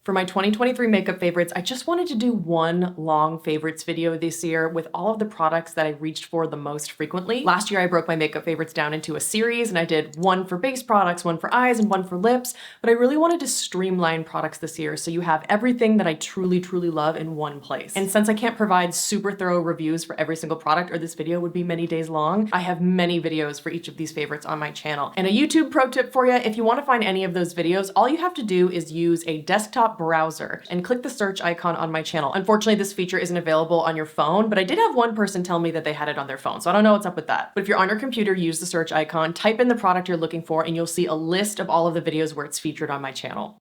For my 2023 makeup favorites, I just wanted to do one long favorites video this year with all of the products that I reached for the most frequently. Last year, I broke my makeup favorites down into a series and I did one for base products, one for eyes, and one for lips, but I really wanted to streamline products this year so you have everything that I truly love in one place. And since I can't provide super thorough reviews for every single product, or this video would be many days long, I have many videos for each of these favorites on my channel. And a YouTube pro tip for you, if you want to find any of those videos, all you have to do is use a desktop browser and click the search icon on my channel. Unfortunately, this feature isn't available on your phone, but I did have one person tell me that they had it on their phone, so I don't know what's up with that. But if you're on your computer, use the search icon, type in the product you're looking for, and you'll see a list of all of the videos where it's featured on my channel.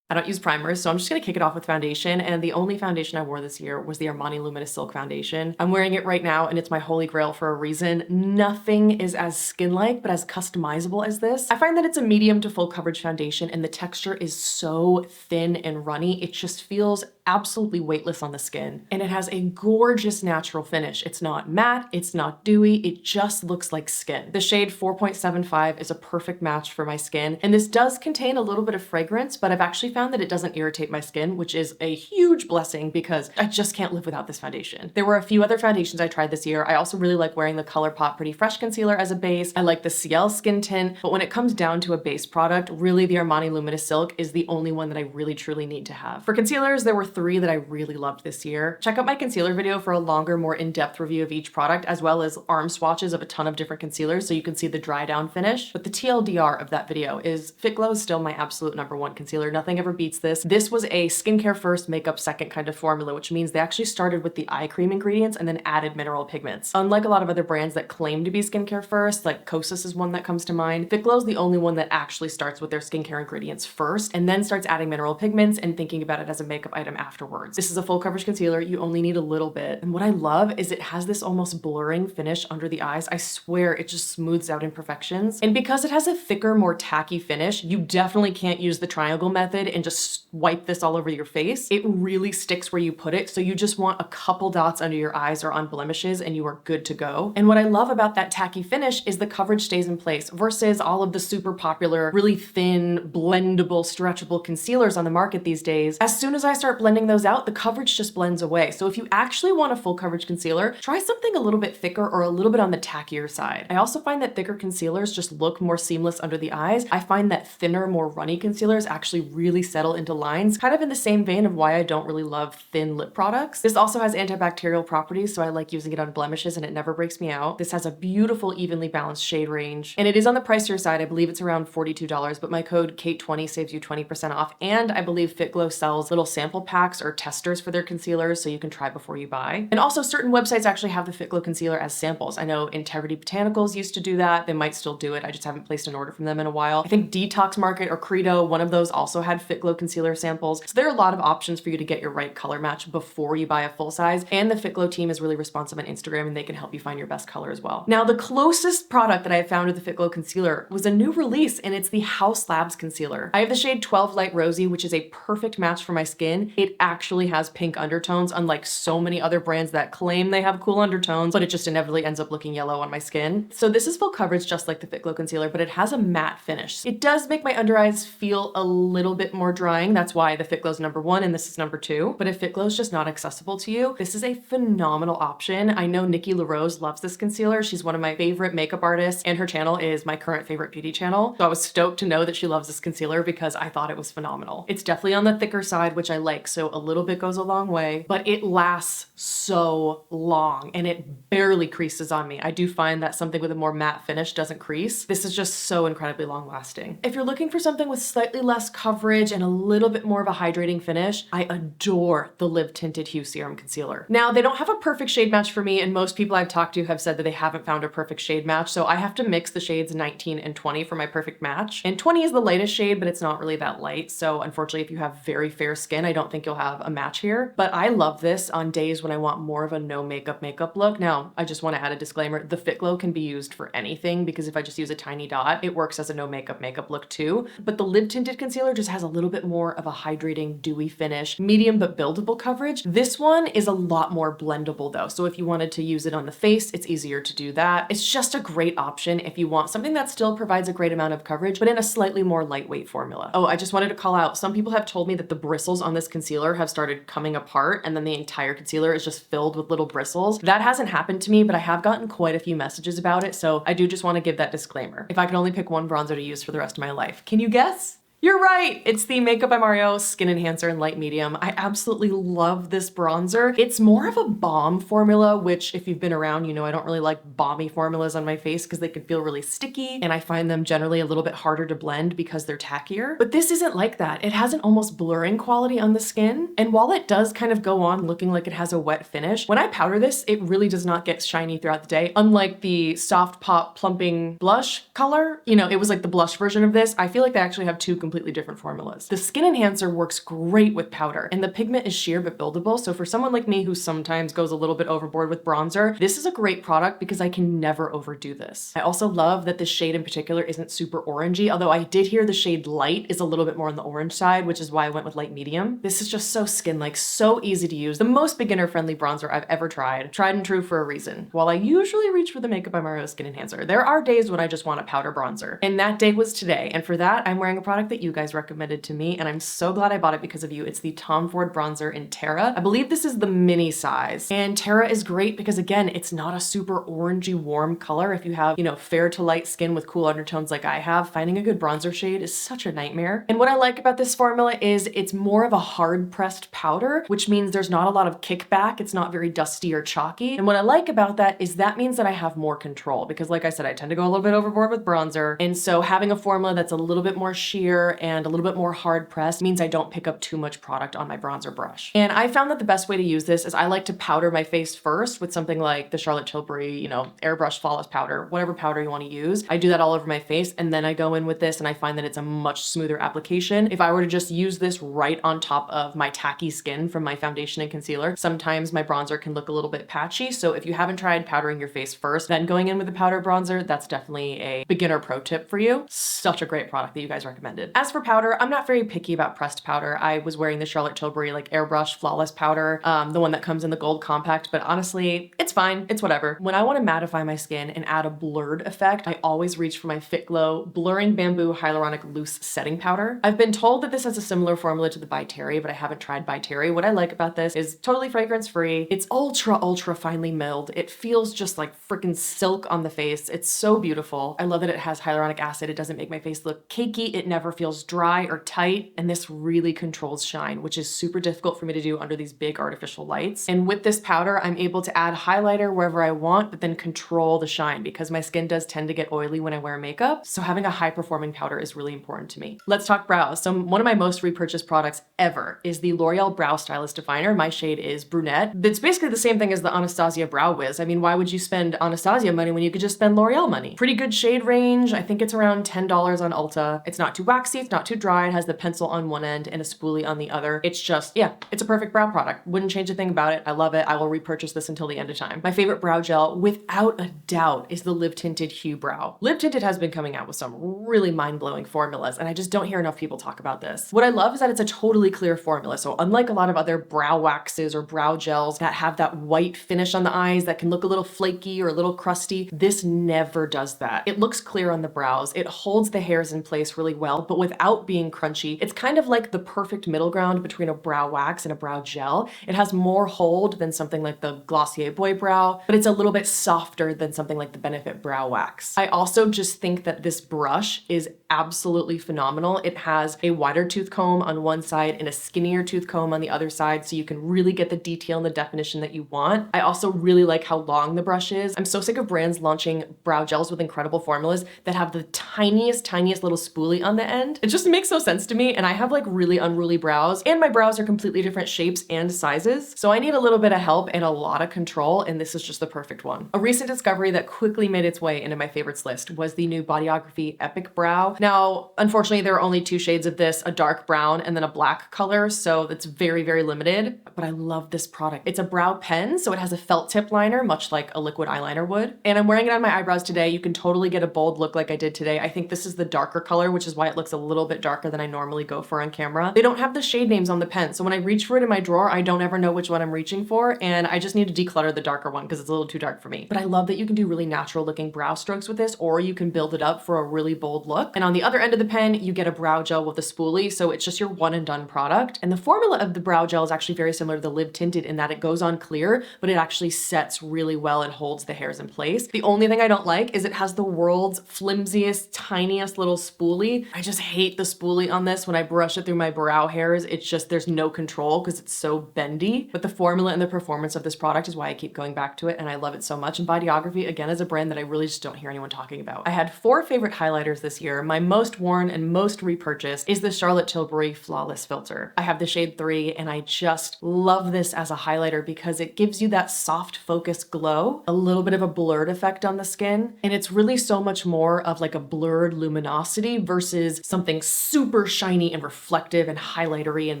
I don't use primers, so I'm just gonna kick it off with foundation, and the only foundation I wore this year was the Armani Luminous Silk Foundation. I'm wearing it right now, and it's my holy grail for a reason. Nothing is as skin-like, but as customizable as this. I find that it's a medium to full coverage foundation, and the texture is so thin and runny, it just feels absolutely weightless on the skin. And it has a gorgeous natural finish. It's not matte, it's not dewy, it just looks like skin. The shade 4.75 is a perfect match for my skin, and this does contain a little bit of fragrance, but I've actually found that it doesn't irritate my skin, which is a huge blessing because I just can't live without this foundation. There were a few other foundations I tried this year. I also really like wearing the ColourPop Pretty Fresh Concealer as a base. I like the Ciel Skin Tint, but when it comes down to a base product, really the Armani Luminous Silk is the only one that I really truly need to have. For concealers, there were 3 that I really loved this year. Check out my concealer video for a longer, more in-depth review of each product, as well as arm swatches of a ton of different concealers so you can see the dry down finish. But the TLDR of that video is Fitglow is still my absolute #1 concealer. Nothing ever beats this. This was a skincare first, makeup second kind of formula, which means they actually started with the eye cream ingredients and then added mineral pigments. Unlike a lot of other brands that claim to be skincare first, like Kosas is one that comes to mind, Fitglow is the only one that actually starts with their skincare ingredients first and then starts adding mineral pigments and thinking about it as a makeup item afterwards. This is a full coverage concealer. You only need a little bit. And what I love is it has this almost blurring finish under the eyes. I swear it just smooths out imperfections. And because it has a thicker, more tacky finish, you definitely can't use the triangle method and just wipe this all over your face. It really sticks where you put it. So you just want a couple dots under your eyes or on blemishes and you are good to go. And what I love about that tacky finish is the coverage stays in place versus all of the super popular, really thin, blendable, stretchable concealers on the market these days. As soon as I start blending those out, the coverage just blends away. So if you actually want a full coverage concealer, try something a little bit thicker or a little bit on the tackier side. I also find that thicker concealers just look more seamless under the eyes. I find that thinner, more runny concealers actually really settle into lines, kind of in the same vein of why I don't really love thin lip products. This also has antibacterial properties, so I like using it on blemishes and it never breaks me out. This has a beautiful, evenly balanced shade range, and it is on the pricier side. I believe it's around $42, but my code KATE20 saves you 20% off, and I believe Fitglow sells little sample packs or testers for their concealers so you can try before you buy. And also certain websites actually have the Fitglow concealer as samples. I know Integrity Botanicals used to do that. They might still do it. I just haven't placed an order from them in a while. I think Detox Market or Credo, one of those also had Fitglow concealer samples. So there are a lot of options for you to get your right color match before you buy a full size. And the Fitglow team is really responsive on Instagram and they can help you find your best color as well. Now, the closest product that I have found with the Fitglow concealer was a new release, and it's the Haus Labs Concealer. I have the shade 12 Light Rosy, which is a perfect match for my skin. It actually has pink undertones, unlike so many other brands that claim they have cool undertones, but it just inevitably ends up looking yellow on my skin. So this is full coverage just like the Fitglow concealer, but it has a matte finish. It does make my under eyes feel a little bit more drying. That's why the Fitglow's #1 and this is #2. But if Fitglow's just not accessible to you, this is a phenomenal option. I know Nikki LaRose loves this concealer. She's one of my favorite makeup artists, and her channel is my current favorite beauty channel. So I was stoked to know that she loves this concealer because I thought it was phenomenal. It's definitely on the thicker side, which I like, so a little bit goes a long way, but it lasts so long and it barely creases on me. I do find that something with a more matte finish doesn't crease. This is just so incredibly long lasting. If you're looking for something with slightly less coverage and a little bit more of a hydrating finish, I adore the Live Tinted Hue Serum Concealer. Now, they don't have a perfect shade match for me, and most people I've talked to have said that they haven't found a perfect shade match, so I have to mix the shades 19 and 20 for my perfect match. And 20 is the lightest shade, but it's not really that light, so unfortunately, if you have very fair skin, I don't think think you'll have a match here, but I love this on days when I want more of a no makeup look. Now, I just want to add a disclaimer. The Fitglow can be used for anything because if I just use a tiny dot, it works as a no makeup look too. But the lip tinted concealer just has a little bit more of a hydrating, dewy finish, medium but buildable coverage. This one is a lot more blendable though. So if you wanted to use it on the face, it's easier to do that. It's just a great option if you want something that still provides a great amount of coverage, but in a slightly more lightweight formula. Oh, I just wanted to call out, some people have told me that the bristles on this concealer have started coming apart and then the entire concealer is just filled with little bristles. That hasn't happened to me, but I have gotten quite a few messages about it, so I do just want to give that disclaimer. If I could only pick one bronzer to use for the rest of my life, can you guess? You're right, it's the Makeup by Mario Skin Enhancer in Light Medium. I absolutely love this bronzer. It's more of a balm formula, which if you've been around, you know I don't really like balmy formulas on my face because they can feel really sticky, and I find them generally a little bit harder to blend because they're tackier. But this isn't like that. It has an almost blurring quality on the skin, and while it does kind of go on looking like it has a wet finish, when I powder this, it really does not get shiny throughout the day. Unlike the Soft Pop Plumping Blush color, you know, it was like the blush version of this. I feel like they actually have two completely different formulas. The Skin Enhancer works great with powder, and the pigment is sheer but buildable, so for someone like me who sometimes goes a little bit overboard with bronzer, this is a great product because I can never overdo this. I also love that this shade in particular isn't super orangey, although I did hear the shade Light is a little bit more on the orange side, which is why I went with Light Medium. This is just so skin-like, so easy to use, the most beginner-friendly bronzer I've ever tried and true for a reason. While I usually reach for the Makeup by Mario Skin Enhancer, there are days when I just want a powder bronzer, and that day was today, and for that, I'm wearing a product that you guys recommended to me, and I'm so glad I bought it because of you. It's the Tom Ford bronzer in Terra. I believe this is the mini size, and Terra is great because again, it's not a super orangey warm color. If you have, you know, fair to light skin with cool undertones like I have, finding a good bronzer shade is such a nightmare. And what I like about this formula is it's more of a hard pressed powder, which means there's not a lot of kickback. It's not very dusty or chalky. And what I like about that is that means that I have more control because like I said, I tend to go a little bit overboard with bronzer. And so having a formula that's a little bit more sheer and a little bit more hard pressed means I don't pick up too much product on my bronzer brush. And I found that the best way to use this is I like to powder my face first with something like the Charlotte Tilbury, you know, airbrush flawless powder, whatever powder you want to use. I do that all over my face and then I go in with this and I find that it's a much smoother application. If I were to just use this right on top of my tacky skin from my foundation and concealer, sometimes my bronzer can look a little bit patchy. So if you haven't tried powdering your face first, then going in with a powder bronzer, that's definitely a beginner pro tip for you. Such a great product that you guys recommended. As for powder, I'm not very picky about pressed powder. I was wearing the Charlotte Tilbury like airbrush flawless powder, the one that comes in the gold compact, but honestly, it's fine. It's whatever. When I want to mattify my skin and add a blurred effect, I always reach for my Fitglow Blurring Bamboo Hyaluronic Loose Setting Powder. I've been told that this has a similar formula to the By Terry, but I haven't tried By Terry. What I like about this is totally fragrance free. It's ultra finely milled. It feels just like freaking silk on the face. It's so beautiful. I love that it has hyaluronic acid. It doesn't make my face look cakey. It never feels dry or tight. And this really controls shine, which is super difficult for me to do under these big artificial lights. And with this powder, I'm able to add highlighter wherever I want, but then control the shine because my skin does tend to get oily when I wear makeup. So having a high performing powder is really important to me. Let's talk brows. So one of my most repurchased products ever is the L'Oreal Brow Stylist Definer. My shade is Brunette. It's basically the same thing as the Anastasia Brow Wiz. I mean, why would you spend Anastasia money when you could just spend L'Oreal money? Pretty good shade range. I think it's around $10 on Ulta. It's not too waxy, it's not too dry. It has the pencil on one end and a spoolie on the other. It's just, yeah, it's a perfect brow product. Wouldn't change a thing about it. I love it. I will repurchase this until the end of time. My favorite brow gel, without a doubt, is the Lip Tinted Huebrow. Lip Tinted has been coming out with some really mind-blowing formulas, and I just don't hear enough people talk about this. What I love is that it's a totally clear formula. So unlike a lot of other brow waxes or brow gels that have that white finish on the eyes that can look a little flaky or a little crusty, this never does that. It looks clear on the brows. It holds the hairs in place really well, but without being crunchy. It's kind of like the perfect middle ground between a brow wax and a brow gel. It has more hold than something like the Glossier Boy Brow, but it's a little bit softer than something like the Benefit Brow Wax. I also just think that this brush is absolutely phenomenal. It has a wider tooth comb on one side and a skinnier tooth comb on the other side, so you can really get the detail and the definition that you want. I also really like how long the brush is. I'm so sick of brands launching brow gels with incredible formulas that have the tiniest little spoolie on the end. It just makes no sense to me, and I have like really unruly brows, and my brows are completely different shapes and sizes, so I need a little bit of help and a lot of control, and this is just the perfect one. A recent discovery that quickly made its way into my favorites list was the new Bodyography Epic Brow. Now, unfortunately, there are only 2 shades of this, a dark brown and then a black color, so it's very, very limited, but I love this product. It's a brow pen, so it has a felt tip liner, much like a liquid eyeliner would. And I'm wearing it on my eyebrows today. You can totally get a bold look like I did today. I think this is the darker color, which is why it looks a little bit darker than I normally go for on camera. They don't have the shade names on the pen, so when I reach for it in my drawer, I don't ever know which one I'm reaching for, and I just need to declutter the darker one because it's a little too dark for me. But I love that you can do really natural looking brow strokes with this, or you can build it up for a really bold look. And on the other end of the pen, you get a brow gel with a spoolie, so it's just your one and done product. And the formula of the brow gel is actually very similar to the Live Tinted in that it goes on clear, but it actually sets really well and holds the hairs in place. The only thing I don't like is it has the world's flimsiest, tiniest little spoolie. I just hate the spoolie on this. When I brush it through my brow hairs, it's just, there's no control because it's so bendy. But the formula and the performance of this product is why I keep going back to it, and I love it so much. And Bodyography, again, is a brand that I really just don't hear anyone talking about. I had 4 favorite highlighters this year. My most worn and most repurchased is the Charlotte Tilbury Flawless Filter. I have the shade 3, and I just love this as a highlighter because it gives you that soft focus glow, a little bit of a blurred effect on the skin, and it's really so much more of like a blurred luminosity versus something super shiny and reflective and highlightery and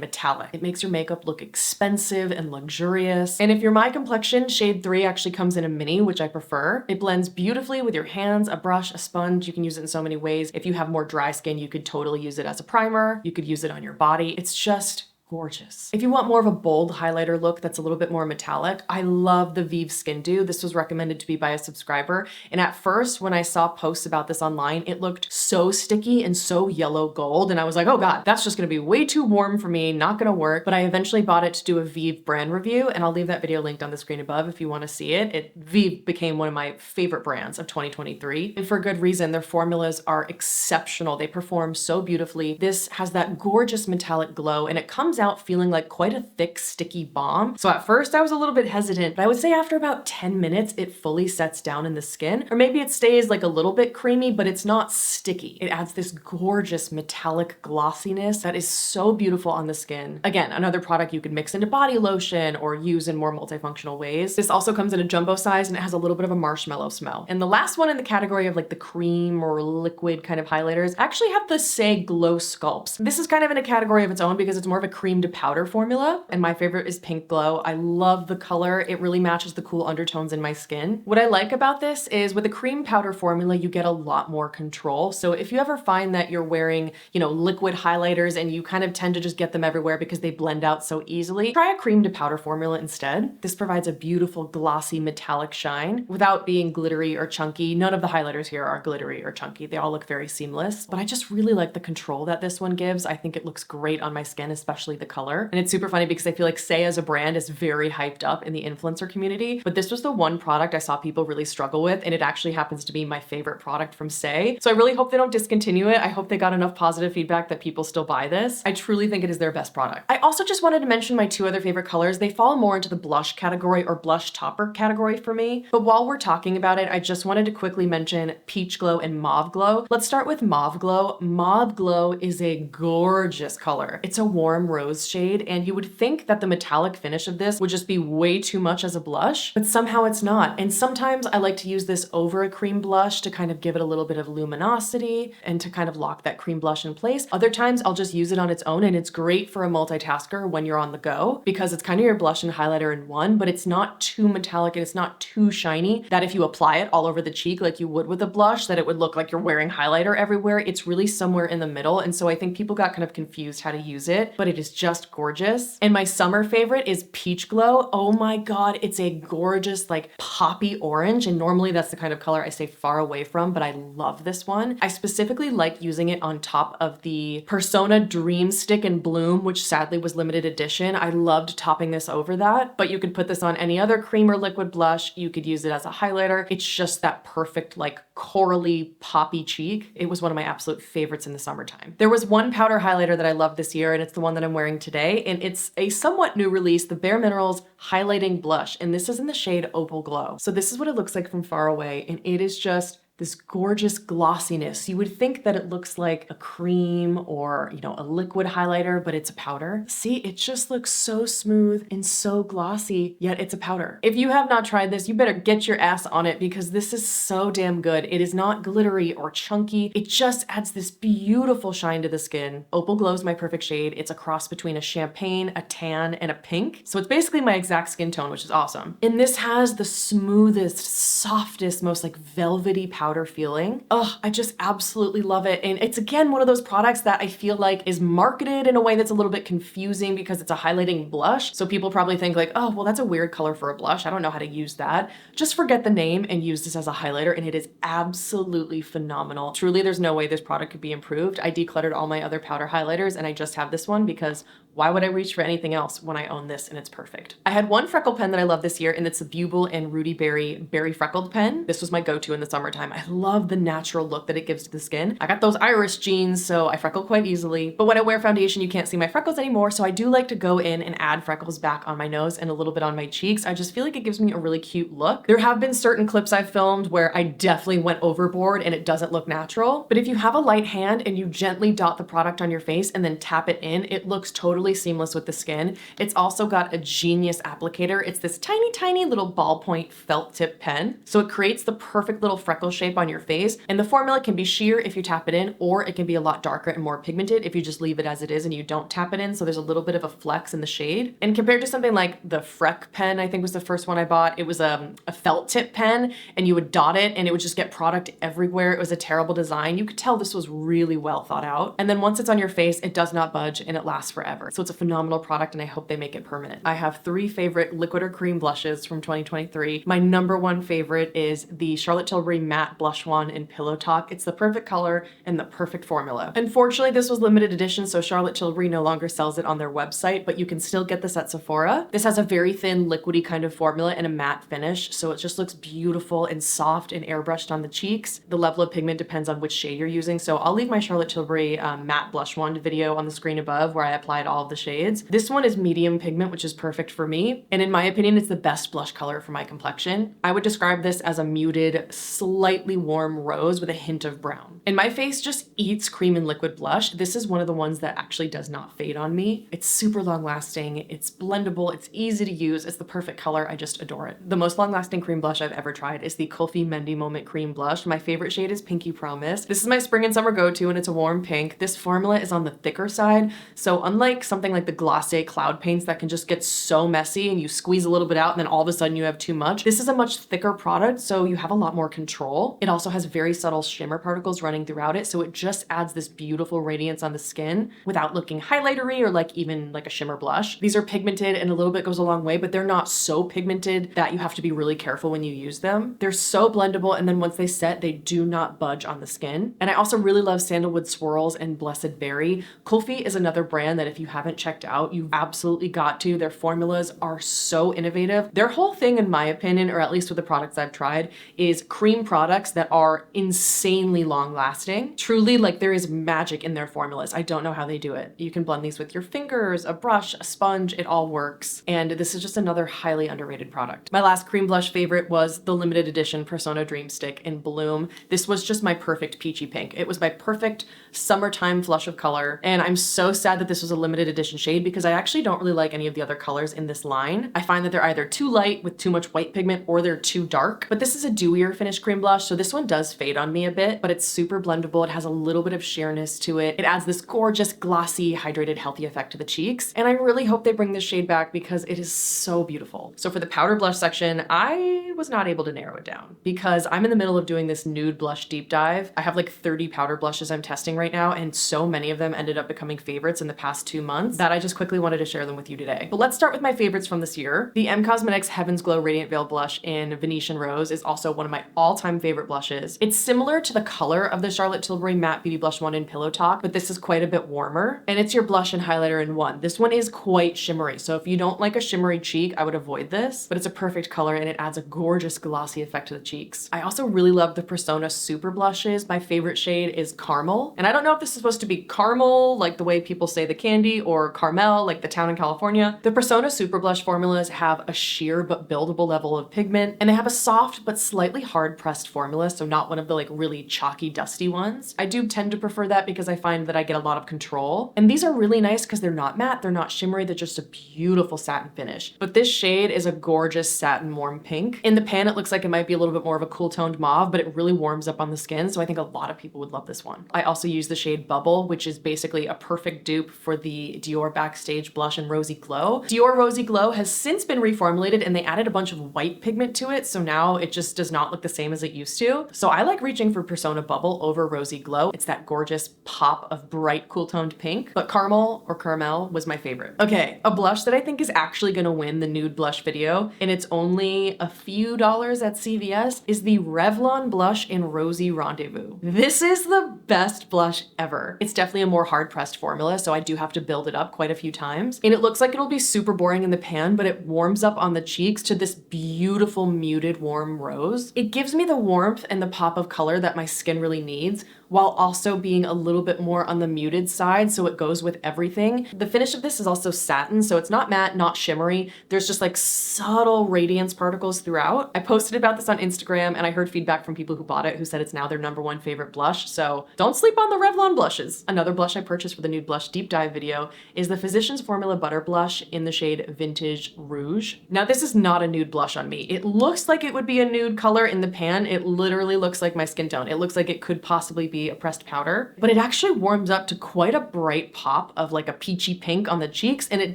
metallic. It makes your makeup look expensive and luxurious. And if you're my complexion, shade 3 actually comes in a mini, which I prefer. It blends beautifully with your hands, a brush, a sponge. You can use it in so many ways. If you have more dry skin, you could totally use it as a primer. You could use it on your body. It's just gorgeous. If you want more of a bold highlighter look that's a little bit more metallic, I love the Vieve Skin Dew. This was recommended to me by a subscriber. And at first, when I saw posts about this online, it looked so sticky and so yellow gold. And I was like, oh God, that's just gonna be way too warm for me, not gonna work. But I eventually bought it to do a Vieve brand review, and I'll leave that video linked on the screen above if you wanna see it. Vieve became one of my favorite brands of 2023. And for good reason, their formulas are exceptional. They perform so beautifully. This has that gorgeous metallic glow, and it comes out feeling like quite a thick, sticky balm. So at first I was a little bit hesitant, but I would say after about 10 minutes, it fully sets down in the skin, or maybe it stays like a little bit creamy, but it's not sticky. It adds this gorgeous metallic glossiness that is so beautiful on the skin. Again, another product you could mix into body lotion or use in more multifunctional ways. This also comes in a jumbo size, and it has a little bit of a marshmallow smell. And the last one in the category of like the cream or liquid kind of highlighters, I actually have the Saie Glow Sculpts. This is kind of in a category of its own because it's more of a cream to powder formula, and my favorite is Pink Glow. I love the color. It really matches the cool undertones in my skin. What I like about this is with a cream powder formula, you get a lot more control. So if you ever find that you're wearing, liquid highlighters and you kind of tend to just get them everywhere because they blend out so easily, try a cream to powder formula instead. This provides a beautiful glossy metallic shine without being glittery or chunky. None of the highlighters here are glittery or chunky. They all look very seamless, but I just really like the control that this one gives. I think it looks great on my skin, especially the color. And it's super funny because I feel like Saie as a brand is very hyped up in the influencer community, but this was the one product I saw people really struggle with, and it actually happens to be my favorite product from Saie. So I really hope they don't discontinue it. I hope they got enough positive feedback that people still buy this. I truly think it is their best product. I also just wanted to mention my 2 other favorite colors. They fall more into the blush category or blush topper category for me. But while we're talking about it, I just wanted to quickly mention Peach Glow and Mauve Glow. Let's start with Mauve Glow. Mauve Glow is a gorgeous color. It's a warm rose shade, and you would think that the metallic finish of this would just be way too much as a blush, but somehow it's not. And sometimes I like to use this over a cream blush to kind of give it a little bit of luminosity and to kind of lock that cream blush in place. Other times I'll just use it on its own, and it's great for a multitasker when you're on the go because it's kind of your blush and highlighter in one, but it's not too metallic and it's not too shiny that if you apply it all over the cheek like you would with a blush, that it would look like you're wearing highlighter everywhere. It's really somewhere in the middle, and so I think people got kind of confused how to use it, but it is just gorgeous. And my summer favorite is Peach Glow. Oh my God, it's a gorgeous like poppy orange, and normally that's the kind of color I stay far away from, but I love this one. I specifically like using it on top of the Persona Dream Stick and Bloom, which sadly was limited edition. I loved topping this over that, but you could put this on any other cream or liquid blush. You could use it as a highlighter. It's just that perfect like corally poppy cheek. It was one of my absolute favorites in the summertime. There was one powder highlighter that I loved this year, and it's the one that I'm wearing today, and it's a somewhat new release, the Bare Minerals Highlighting Blush, and this is in the shade Opal Glow. So this is what it looks like from far away, and it is just this gorgeous glossiness. You would think that it looks like a cream or, you know, a liquid highlighter, but it's a powder. See, it just looks so smooth and so glossy, yet it's a powder. If you have not tried this, you better get your ass on it because this is so damn good. It is not glittery or chunky. It just adds this beautiful shine to the skin. Opal Glow is my perfect shade. It's a cross between a champagne, a tan, and a pink. So it's basically my exact skin tone, which is awesome. And this has the smoothest, softest, most like velvety powder feeling. Oh, I just absolutely love it. And it's again one of those products that I feel like is marketed in a way that's a little bit confusing because it's a highlighting blush. So people probably think like, oh, well, that's a weird color for a blush. I don't know how to use that. Just forget the name and use this as a highlighter, and it is absolutely phenomenal. Truly, there's no way this product could be improved. I decluttered all my other powder highlighters and I just have this one because why would I reach for anything else when I own this and it's perfect? I had one freckle pen that I love this year, and it's the Beaubble and Rudy Berry Freckled pen. This was my go-to in the summertime. I love the natural look that it gives to the skin. I got those iris genes, so I freckle quite easily. But when I wear foundation, you can't see my freckles anymore, so I do like to go in and add freckles back on my nose and a little bit on my cheeks. I just feel like it gives me a really cute look. There have been certain clips I've filmed where I definitely went overboard and it doesn't look natural. But if you have a light hand and you gently dot the product on your face and then tap it in, it looks totally seamless with the skin. It's also got a genius applicator. It's this tiny little ballpoint felt tip pen. So it creates the perfect little freckle shape on your face. And the formula can be sheer if you tap it in, or it can be a lot darker and more pigmented if you just leave it as it is and you don't tap it in. So there's a little bit of a flex in the shade. And compared to something like the Freck pen, I think was the first one I bought, it was a felt tip pen and you would dot it and it would just get product everywhere. It was a terrible design. You could tell this was really well thought out. And then once it's on your face, it does not budge and it lasts forever. So it's a phenomenal product and I hope they make it permanent. I have 3 favorite liquid or cream blushes from 2023. My number 1 favorite is the Charlotte Tilbury Matte Blush Wand in Pillow Talk. It's the perfect color and the perfect formula. Unfortunately, this was limited edition, so Charlotte Tilbury no longer sells it on their website, but you can still get this at Sephora. This has a very thin liquidy kind of formula and a matte finish, so it just looks beautiful and soft and airbrushed on the cheeks. The level of pigment depends on which shade you're using, so I'll leave my Charlotte Tilbury matte blush wand video on the screen above where I applied all of the shades. This one is medium pigment, which is perfect for me, and in my opinion, it's the best blush color for my complexion. I would describe this as a muted, slightly warm rose with a hint of brown. And my face just eats cream and liquid blush. This is one of the ones that actually does not fade on me. It's super long lasting, it's blendable, it's easy to use, it's the perfect color, I just adore it. The most long lasting cream blush I've ever tried is the Kulfi Mehndi Moment Cream Blush. My favorite shade is Pinky Promise. This is my spring and summer go-to and it's a warm pink. This formula is on the thicker side, so unlike something like the Glossier Cloud Paints that can just get so messy and you squeeze a little bit out and then all of a sudden you have too much, this is a much thicker product, so you have a lot more control. It also has very subtle shimmer particles running throughout it, so it just adds this beautiful radiance on the skin without looking highlightery or like even like a shimmer blush. These are pigmented and a little bit goes a long way, but they're not so pigmented that you have to be really careful when you use them. They're so blendable, and then once they set, they do not budge on the skin. And I also really love Sandalwood Swirls and Blessed Berry. Kulfi is another brand that if you haven't checked out, you've absolutely got to. Their formulas are so innovative. Their whole thing, in my opinion, or at least with the products I've tried, is cream products that are insanely long lasting. Truly, like there is magic in their formulas. I don't know how they do it. You can blend these with your fingers, a brush, a sponge, it all works. And this is just another highly underrated product. My last cream blush favorite was the limited edition Persona Dream Stick in Bloom. This was just my perfect peachy pink. It was my perfect summertime flush of color. And I'm so sad that this was a limited edition shade because I actually don't really like any of the other colors in this line. I find that they're either too light with too much white pigment or they're too dark. But this is a dewier finish cream blush, so this one does fade on me a bit, but it's super blendable. It has a little bit of sheerness to it. It adds this gorgeous, glossy, hydrated, healthy effect to the cheeks. And I really hope they bring this shade back because it is so beautiful. So for the powder blush section, I was not able to narrow it down because I'm in the middle of doing this nude blush deep dive. I have like 30 powder blushes I'm testing right now, and so many of them ended up becoming favorites in the past 2 months that I just quickly wanted to share them with you today. But let's start with my favorites from this year. The M Cosmetics Heaven's Glow Radiant Veil Blush in Venetian Rose is also one of my all-time favorite blushes. It's similar to the color of the Charlotte Tilbury Matte Beauty Blush Wand in Pillow Talk, but this is quite a bit warmer, and it's your blush and highlighter in one. This one is quite shimmery, so if you don't like a shimmery cheek, I would avoid this, but it's a perfect color and it adds a gorgeous glossy effect to the cheeks. I also really love the Persona Super Blushes. My favorite shade is Carmel, and I don't know if this is supposed to be caramel, like the way people say the candy, or Carmel, like the town in California. The Persona Super Blush formulas have a sheer but buildable level of pigment, and they have a soft but slightly hard pressed formula, so not one of the like really chalky, dusty ones. I do tend to prefer that because I find that I get a lot of control. And these are really nice because they're not matte, they're not shimmery, they're just a beautiful satin finish. But this shade is a gorgeous satin warm pink. In the pan, it looks like it might be a little bit more of a cool toned mauve, but it really warms up on the skin, so I think a lot of people would love this one. I also use the shade Bubble, which is basically a perfect dupe for the Dior Backstage Blush in Rosy Glow. Dior Rosy Glow has since been reformulated and they added a bunch of white pigment to it, so now it just does not look the same as it used to. So I like reaching for Persona Bubble over Rosy Glow. It's that gorgeous pop of bright, cool toned pink, but Caramel or Carmel was my favorite. Okay, a blush that I think is actually gonna win the nude blush video, and it's only a few dollars at CVS, is the Revlon blush in Rosy Rendezvous. This is the best blush ever. It's definitely a more hard pressed formula, so I do have to build it up quite a few times. And it looks like it'll be super boring in the pan, but it warms up on the cheeks to this beautiful muted warm rose. It gives me the warmth and the pop of color that my skin really needs, while also being a little bit more on the muted side, so it goes with everything. The finish of this is also satin, so it's not matte, not shimmery. There's just like subtle radiance particles throughout. I posted about this on Instagram and I heard feedback from people who bought it who said it's now their #1 favorite blush, so don't sleep on the Revlon blushes. Another blush I purchased for the nude blush deep dive video is the Physicians Formula Butter Blush in the shade Vintage Rouge. Now this is not a nude blush on me. It looks like it would be a nude color in the pan. It literally looks like my skin tone. It looks like it could possibly be a pressed powder, but it actually warms up to quite a bright pop of like a peachy pink on the cheeks, and it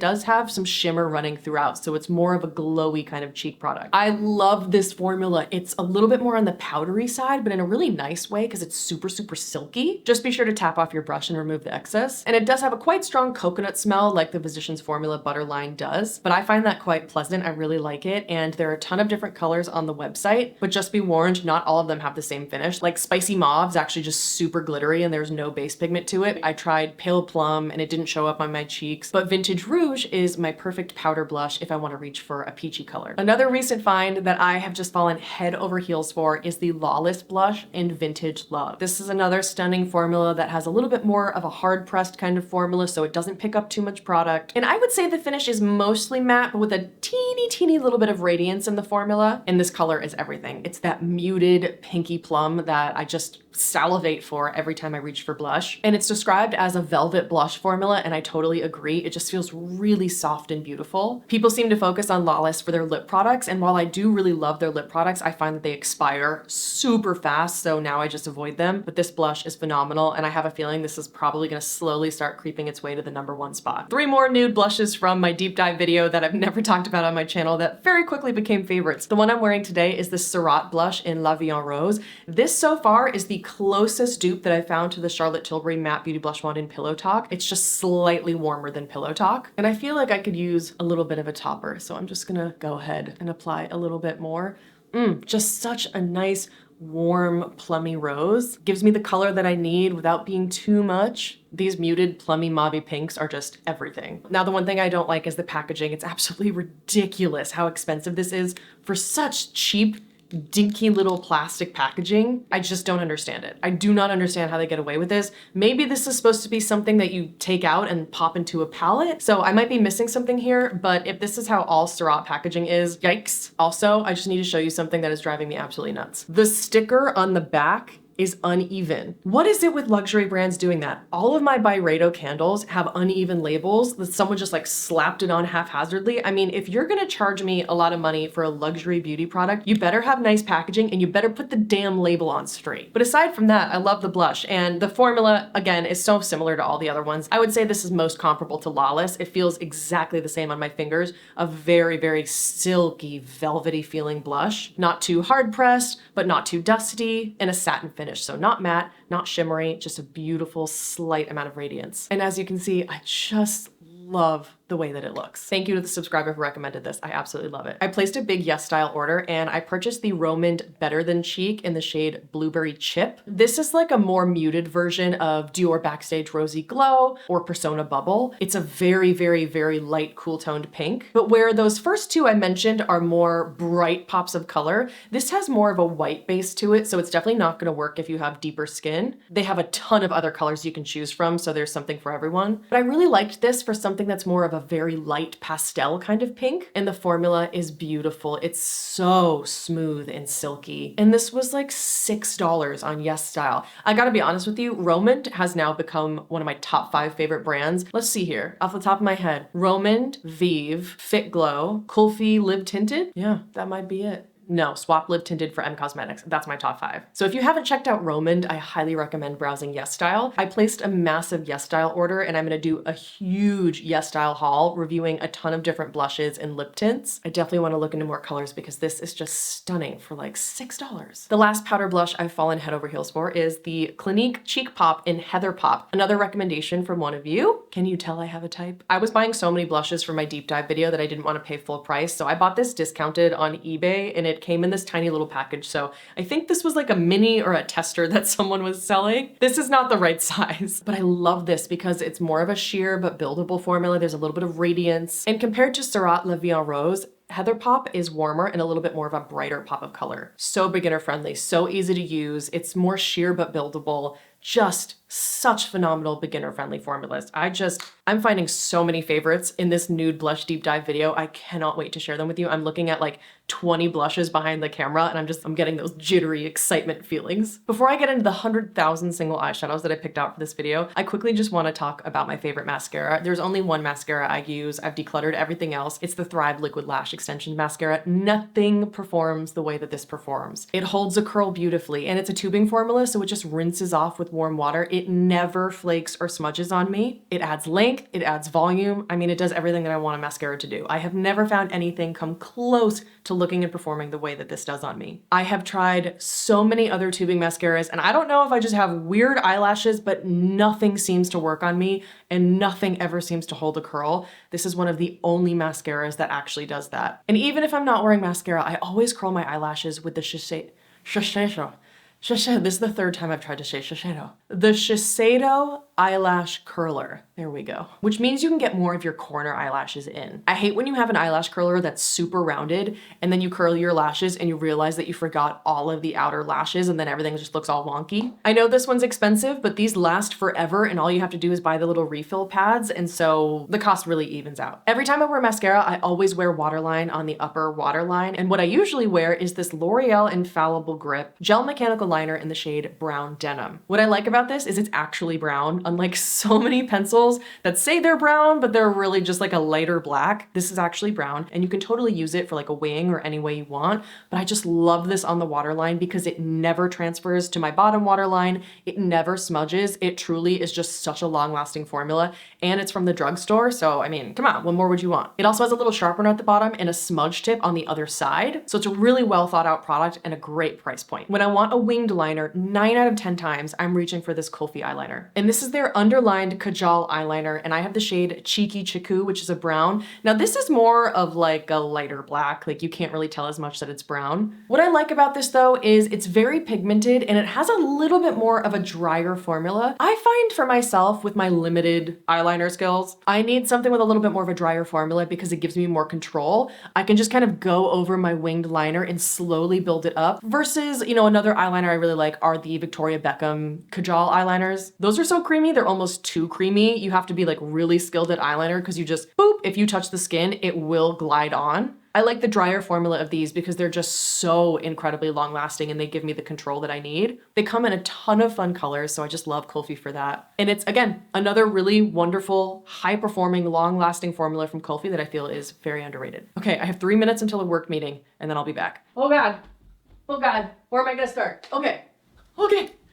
does have some shimmer running throughout, so it's more of a glowy kind of cheek product. I love this formula. It's a little bit more on the powdery side, but in a really nice way because it's super, super silky. Just be sure to tap off your brush and remove the excess. And it does have a quite strong coconut smell like the Physicians Formula Butter line does, but I find that quite pleasant. I really like it, and there are a ton of different colors on the website, but just be warned, not all of them have the same finish. Like Spicy Mauve's actually just super glittery and there's no base pigment to it. I tried Pale Plum and it didn't show up on my cheeks, but Vintage Rouge is my perfect powder blush if I want to reach for a peachy color. Another recent find that I have just fallen head over heels for is the Lawless blush in Vintage Love. This is another stunning formula that has a little bit more of a hard pressed kind of formula, so it doesn't pick up too much product. And I would say the finish is mostly matte, but with a teeny little bit of radiance in the formula. And this color is everything. It's that muted pinky plum that I just salivate for every time I reach for blush. And it's described as a velvet blush formula, and I totally agree. It just feels really soft and beautiful. People seem to focus on Lawless for their lip products, and while I do really love their lip products, I find that they expire super fast, so now I just avoid them. But this blush is phenomenal, and I have a feeling this is probably gonna slowly start creeping its way to the #1 spot. 3 more nude blushes from my deep dive video that I've never talked about on my channel that very quickly became favorites. The one I'm wearing today is the Surrat blush in La Vie en Rose. This so far is the closest dupe that I found to the Charlotte Tilbury Matte Beauty Blush Wand in Pillow Talk. It's just slightly warmer than Pillow Talk, and I feel like I could use a little bit of a topper, so I'm just gonna go ahead and apply a little bit more. Just such a nice, warm, plummy rose. Gives me the color that I need without being too much. These muted, plummy, mauvey pinks are just everything. Now, the one thing I don't like is the packaging. It's absolutely ridiculous how expensive this is for such cheap, dinky little plastic packaging. I just don't understand it. I do not understand how they get away with this. Maybe this is supposed to be something that you take out and pop into a palette, so I might be missing something here, but if this is how all Surrat packaging is, yikes. Also, I just need to show you something that is driving me absolutely nuts. The sticker on the back is uneven. What is it with luxury brands doing that? All of my Byredo candles have uneven labels that someone just like slapped it on haphazardly. I mean, if you're gonna charge me a lot of money for a luxury beauty product, you better have nice packaging and you better put the damn label on straight. But aside from that, I love the blush, and the formula, again, is so similar to all the other ones. I would say this is most comparable to Lawless. It feels exactly the same on my fingers. A very, very silky, velvety feeling blush. Not too hard pressed, but not too dusty, and a satin finish. So not matte, not shimmery, just a beautiful slight amount of radiance. And as you can see, I just love the way that it looks. Thank you to the subscriber who recommended this. I absolutely love it. I placed a big Yes Style order and I purchased the Rom&nd Better Than Cheek in the shade Blueberry Chip. This is like a more muted version of Dior Backstage Rosy Glow or Persona Bubble. It's a very, very, very light, cool toned pink. But where those first two I mentioned are more bright pops of color, this has more of a white base to it, so it's definitely not gonna work if you have deeper skin. They have a ton of other colors you can choose from, so there's something for everyone. But I really liked this for something that's more of a very light pastel kind of pink, and the formula is beautiful. It's so smooth and silky. And this was like $6 on Yes Style. I gotta be honest with you, Rom&nd has now become one of my top 5 favorite brands. Let's see here. Off the top of my head, Rom&nd, Vieve, Fitglow, Kulfi Lip Tinted. Yeah, that might be it. No, swap Lip Tinted for M Cosmetics. That's my top 5. So if you haven't checked out Rom&nd, I highly recommend browsing Yes Style. I placed a massive Yes Style order and I'm gonna do a huge Yes Style haul reviewing a ton of different blushes and lip tints. I definitely wanna look into more colors because this is just stunning for like $6. The last powder blush I've fallen head over heels for is the Clinique Cheek Pop in Heather Pop. Another recommendation from one of you. Can you tell I have a type? I was buying so many blushes for my deep dive video that I didn't wanna pay full price, so I bought this discounted on eBay and it came in this tiny little package. So I think this was like a mini or a tester that someone was selling. This is not the right size, but I love this because it's more of a sheer but buildable formula. There's a little bit of radiance. And compared to Surrat La Vie en Rose, Heather Pop is warmer and a little bit more of a brighter pop of color. So beginner friendly, so easy to use. It's more sheer but buildable. Just such phenomenal beginner friendly formulas. I'm finding so many favorites in this nude blush deep dive video. I cannot wait to share them with you. I'm looking at like 20 blushes behind the camera and I'm getting those jittery excitement feelings. Before I get into the 100,000 single eyeshadows that I picked out for this video, I quickly just want to talk about my favorite mascara. There's only one mascara I use. I've decluttered everything else. It's the Thrive Liquid Lash Extension Mascara. Nothing performs the way that this performs. It holds a curl beautifully and it's a tubing formula, so it just rinses off with warm water. It never flakes or smudges on me. It adds length, it adds volume. I mean, it does everything that I want a mascara to do. I have never found anything come close to looking and performing the way that this does on me. I have tried so many other tubing mascaras and I don't know if I just have weird eyelashes, but nothing seems to work on me and nothing ever seems to hold a curl. This is one of the only mascaras that actually does that. And even if I'm not wearing mascara, I always curl my eyelashes with the Shiseido. This is the third time I've tried to say Shiseido. The Shiseido eyelash curler. There we go. Which means you can get more of your corner eyelashes in. I hate when you have an eyelash curler that's super rounded and then you curl your lashes and you realize that you forgot all of the outer lashes and then everything just looks all wonky. I know this one's expensive, but these last forever and all you have to do is buy the little refill pads, and so the cost really evens out. Every time I wear mascara, I always wear waterline on the upper waterline, and what I usually wear is this L'Oreal Infallible Grip Gel Mechanical Liner in the shade Brown Denim. What I like about this is it's actually brown, unlike so many pencils that say they're brown, but they're really just like a lighter black. This is actually brown, and you can totally use it for like a wing or any way you want, but I just love this on the waterline because it never transfers to my bottom waterline. It never smudges. It truly is just such a long-lasting formula, and it's from the drugstore, so I mean, come on, what more would you want? It also has a little sharpener at the bottom and a smudge tip on the other side, so it's a really well thought out product and a great price point. When I want a winged liner, 9 out of 10 times, I'm reaching for this Kulfi eyeliner. And this is their underlined Kajal eyeliner, and I have the shade Cheeky Chiku, which is a brown. Now this is more of like a lighter black, like you can't really tell as much that it's brown. What I like about this though is it's very pigmented and it has a little bit more of a drier formula. I find for myself with my limited eyeliner skills, I need something with a little bit more of a drier formula because it gives me more control. I can just kind of go over my winged liner and slowly build it up versus, you know, another eyeliner I really like are the Victoria Beckham Kajal eyeliners. Those are so creamy, they're almost too creamy. You have to be like really skilled at eyeliner because you just, boop, if you touch the skin, it will glide on. I like the drier formula of these because they're just so incredibly long lasting and they give me the control that I need. They come in a ton of fun colors, so I just love Kulfi for that. And it's, again, another really wonderful, high performing, long lasting formula from Kulfi that I feel is very underrated. Okay, I have 3 minutes until a work meeting and then I'll be back. Oh God, where am I gonna start? Okay,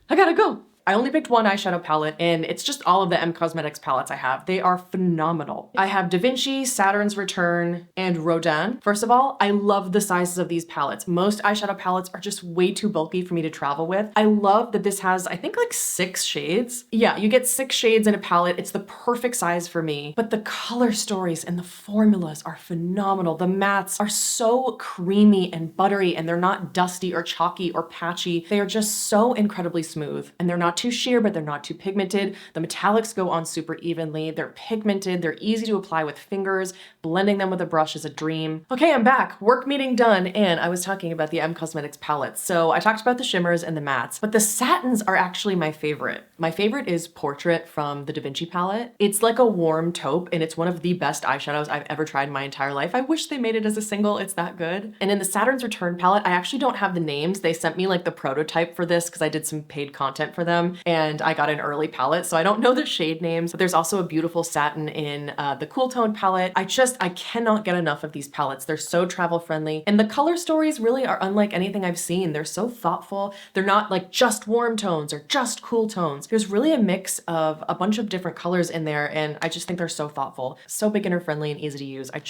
I gotta go. I only picked one eyeshadow palette, and it's just all of the M Cosmetics palettes I have. They are phenomenal. I have Da Vinci, Saturn's Return, and Rodin. First of all, I love the sizes of these palettes. Most eyeshadow palettes are just way too bulky for me to travel with. I love that this has, I think, like 6 shades. Yeah, you get 6 shades in a palette. It's the perfect size for me. But the color stories and the formulas are phenomenal. The mattes are so creamy and buttery, and they're not dusty or chalky or patchy. They are just so incredibly smooth, and they're not too sheer, but they're not too pigmented. The metallics go on super evenly. They're pigmented. They're easy to apply with fingers. Blending them with a brush is a dream. Okay, I'm back. Work meeting done, and I was talking about the M Cosmetics palettes. So I talked about the shimmers and the mattes, but the satins are actually my favorite. My favorite is Portrait from the Da Vinci palette. It's like a warm taupe, and it's one of the best eyeshadows I've ever tried in my entire life. I wish they made it as a single. It's that good. And in the Saturn's Return palette, I actually don't have the names. They sent me like the prototype for this because I did some paid content for them, and I got an early palette, so I don't know the shade names. But there's also a beautiful satin in the Cool Tone palette. I cannot get enough of these palettes. They're so travel friendly, and the color stories really are unlike anything I've seen. They're so thoughtful. They're not like just warm tones or just cool tones. There's really a mix of a bunch of different colors in there, and I just think they're so thoughtful, so beginner friendly and easy to use. I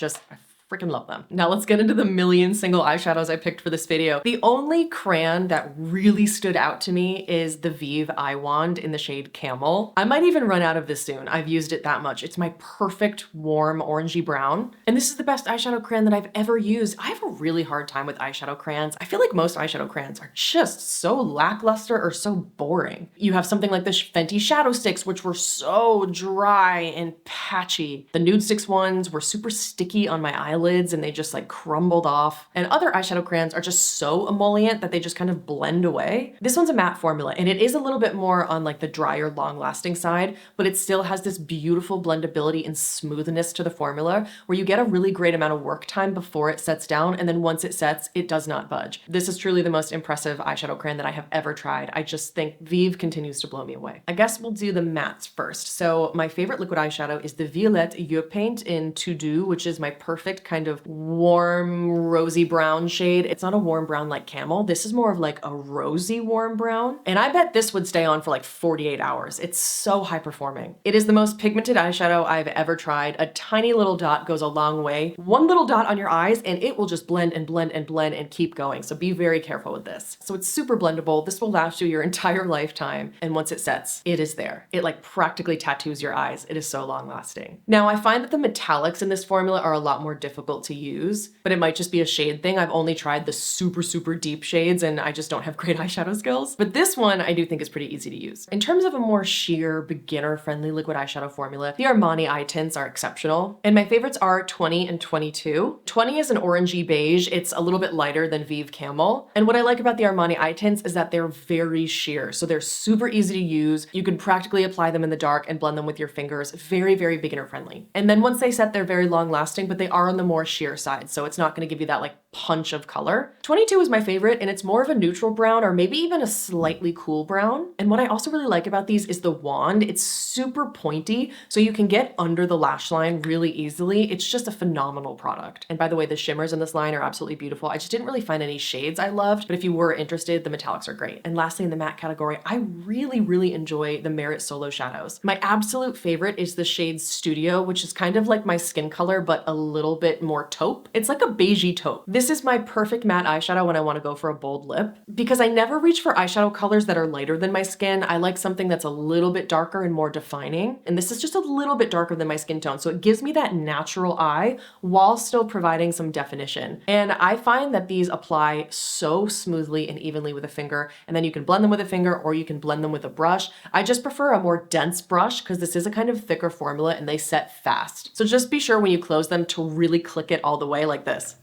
freaking love them. Now let's get into the million single eyeshadows I picked for this video. The only crayon that really stood out to me is the Vieve Eye Wand in the shade Camel. I might even run out of this soon. I've used it that much. It's my perfect warm orangey brown. And this is the best eyeshadow crayon that I've ever used. I have a really hard time with eyeshadow crayons. I feel like most eyeshadow crayons are just so lackluster or so boring. You have something like the Fenty Shadow Sticks, which were so dry and patchy. The Nude Sticks ones were super sticky on my eyelids, and they just like crumbled off. And other eyeshadow crayons are just so emollient that they just kind of blend away. This one's a matte formula, and it is a little bit more on like the drier, long-lasting side, but it still has this beautiful blendability and smoothness to the formula where you get a really great amount of work time before it sets down, and then once it sets, it does not budge. This is truly the most impressive eyeshadow crayon that I have ever tried. I just think Vieve continues to blow me away. I guess we'll do the mattes first. So my favorite liquid eyeshadow is the Violette Yeux Paint in To Do, which is my perfect kind of warm rosy brown shade. It's not a warm brown like Camel. This is more of like a rosy warm brown. And I bet this would stay on for like 48 hours. It's so high performing. It is the most pigmented eyeshadow I've ever tried. A tiny little dot goes a long way. One little dot on your eyes and it will just blend and blend and blend and keep going. So be very careful with this. So it's super blendable. This will last you your entire lifetime. And once it sets, it is there. It like practically tattoos your eyes. It is so long lasting. Now I find that the metallics in this formula are a lot more difficult to use, but it might just be a shade thing. I've only tried the super, super deep shades and I just don't have great eyeshadow skills. But this one I do think is pretty easy to use. In terms of a more sheer, beginner-friendly liquid eyeshadow formula, the Armani Eye Tints are exceptional. And my favorites are 20 and 22. 20 is an orangey beige. It's a little bit lighter than Vieve Camel. And what I like about the Armani Eye Tints is that they're very sheer. So they're super easy to use. You can practically apply them in the dark and blend them with your fingers. Very, very beginner friendly. And then once they set, they're very long lasting, but they are on the more sheer side. So it's not going to give you that like punch of color. 22 is my favorite, and it's more of a neutral brown or maybe even a slightly cool brown. And what I also really like about these is the wand. It's super pointy, so you can get under the lash line really easily. It's just a phenomenal product. And by the way, the shimmers in this line are absolutely beautiful. I just didn't really find any shades I loved, but if you were interested, the metallics are great. And lastly, in the matte category, I really, really enjoy the Merit Solo Shadows. My absolute favorite is the shade Studio, which is kind of like my skin color, but a little bit more taupe. It's like a beigey taupe. This is my perfect matte eyeshadow when I want to go for a bold lip, because I never reach for eyeshadow colors that are lighter than my skin. I like something that's a little bit darker and more defining. And this is just a little bit darker than my skin tone. So it gives me that natural eye while still providing some definition. And I find that these apply so smoothly and evenly with a finger. And then you can blend them with a finger or you can blend them with a brush. I just prefer a more dense brush because this is a kind of thicker formula and they set fast. So just be sure when you close them to really click it all the way like this.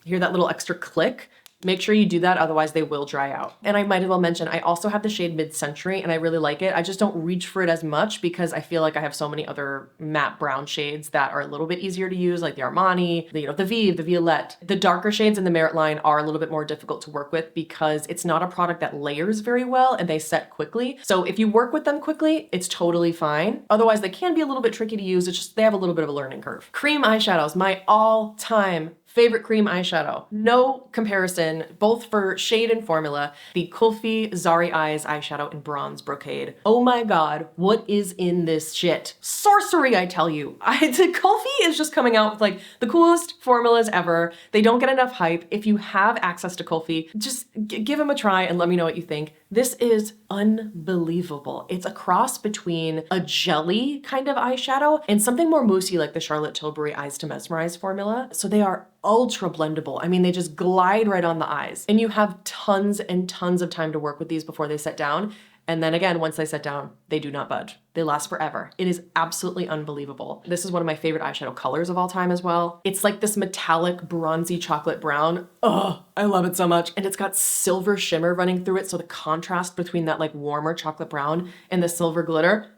Hear that little extra click? Make sure you do that, otherwise they will dry out. And I might as well mention, I also have the shade Mid-Century and I really like it. I just don't reach for it as much because I feel like I have so many other matte brown shades that are a little bit easier to use, like the Armani, the Vieve, the Violette. The darker shades in the Merit line are a little bit more difficult to work with because it's not a product that layers very well and they set quickly. So if you work with them quickly, it's totally fine. Otherwise, they can be a little bit tricky to use. It's just, they have a little bit of a learning curve. Cream eyeshadows, my all-time favorite cream eyeshadow. No comparison, both for shade and formula, the Kulfi Zari Eyes eyeshadow in bronze brocade. Oh my god, what is in this shit? Sorcery, I tell you. The Kulfi is just coming out with like the coolest formulas ever. They don't get enough hype. If you have access to Kulfi, just give them a try and let me know what you think. This is unbelievable. It's a cross between a jelly kind of eyeshadow and something more moussey like the Charlotte Tilbury Eyes to Mesmerize formula. So they are ultra blendable. I mean, they just glide right on the eyes. And you have tons and tons of time to work with these before they set down. And then again, once they set down, they do not budge. They last forever. It is absolutely unbelievable. This is one of my favorite eyeshadow colors of all time as well. It's like this metallic bronzy chocolate brown. Oh, I love it so much. And it's got silver shimmer running through it. So the contrast between that like warmer chocolate brown and the silver glitter,